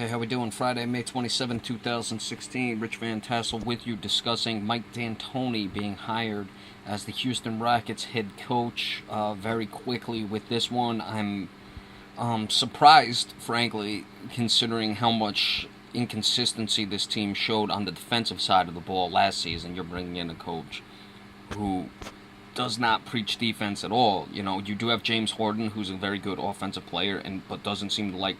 Okay, how we doing? Friday, May 27, 2016. Rich Van Tassel with you discussing Mike D'Antoni being hired as the Houston Rockets head coach. Very quickly with this one, I'm surprised, frankly, considering how much inconsistency this team showed on the defensive side of the ball last season. You're bringing in a coach who does not preach defense at all. You know, you do have James Harden, who's a very good offensive player, but doesn't seem to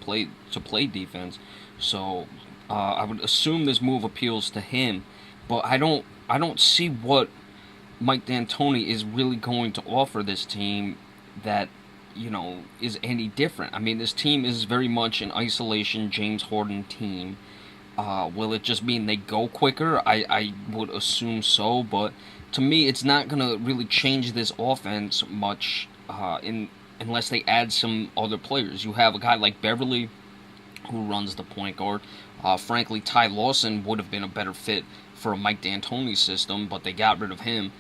play defense. So I would assume this move appeals to him, but I don't see what Mike D'Antoni is really going to offer this team that is any different. I mean, this team is very much an isolation James Harden team. Will it just mean they go quicker? I would assume so, but to me, it's not going to really change this offense much unless they add some other players. You have a guy like Beverly who runs the point guard. Frankly, Ty Lawson would have been a better fit for a Mike D'Antoni system, but they got rid of him.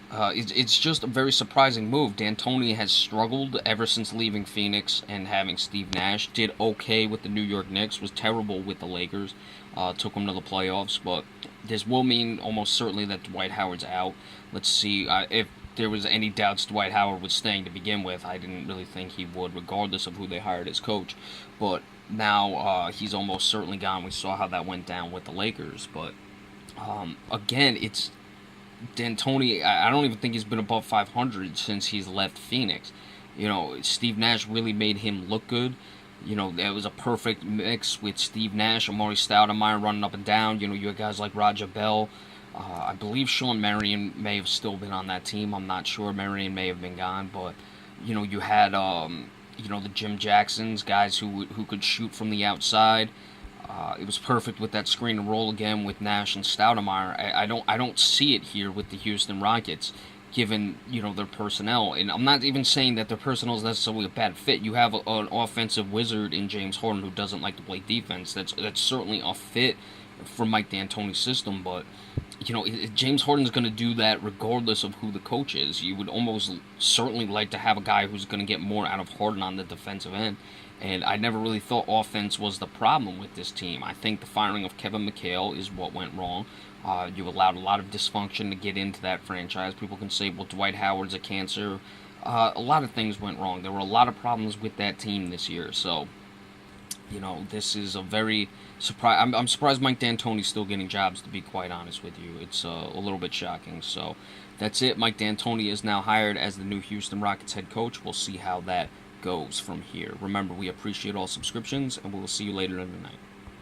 It's just a very surprising move. D'Antoni has struggled ever since leaving Phoenix and having Steve Nash. Did okay with the New York Knicks, was terrible with the Lakers, took them to the playoffs, but this will mean almost certainly that Dwight Howard's out. Let's see if there was any doubts Dwight Howard was staying to begin with. I didn't really think he would, regardless of who they hired as coach. But now he's almost certainly gone. We saw how that went down with the Lakers. But again, it's D'Antoni. I don't even think he's been above 500 since he's left Phoenix. Steve Nash really made him look good. There was a perfect mix with Steve Nash, Amari Stoudemire running up and down. You had guys like Raja Bell. I believe Sean Marion may have still been on that team. I'm not sure. Marion may have been gone, but you had the Jim Jacksons, guys who could shoot from the outside. It was perfect with that screen and roll again with Nash and Stoudemire. I don't see it here with the Houston Rockets, given their personnel. And I'm not even saying that their personnel is necessarily a bad fit. You have an offensive wizard in James Harden who doesn't like to play defense. That's certainly a fit for Mike D'Antoni's system, but James Harden's going to do that regardless of who the coach is. You would almost certainly like to have a guy who's going to get more out of Harden on the defensive end. And I never really thought offense was the problem with this team. I think the firing of Kevin McHale is what went wrong. You allowed a lot of dysfunction to get into that franchise. People can say, well, Dwight Howard's a cancer. A lot of things went wrong. There were a lot of problems with that team this year. So, this is a very surprise. I'm surprised Mike D'Antoni's still getting jobs, to be quite honest with you. It's a little bit shocking. So, that's it. Mike D'Antoni is now hired as the new Houston Rockets head coach. We'll see how that goes from here. Remember, we appreciate all subscriptions, and we will see you later in the night.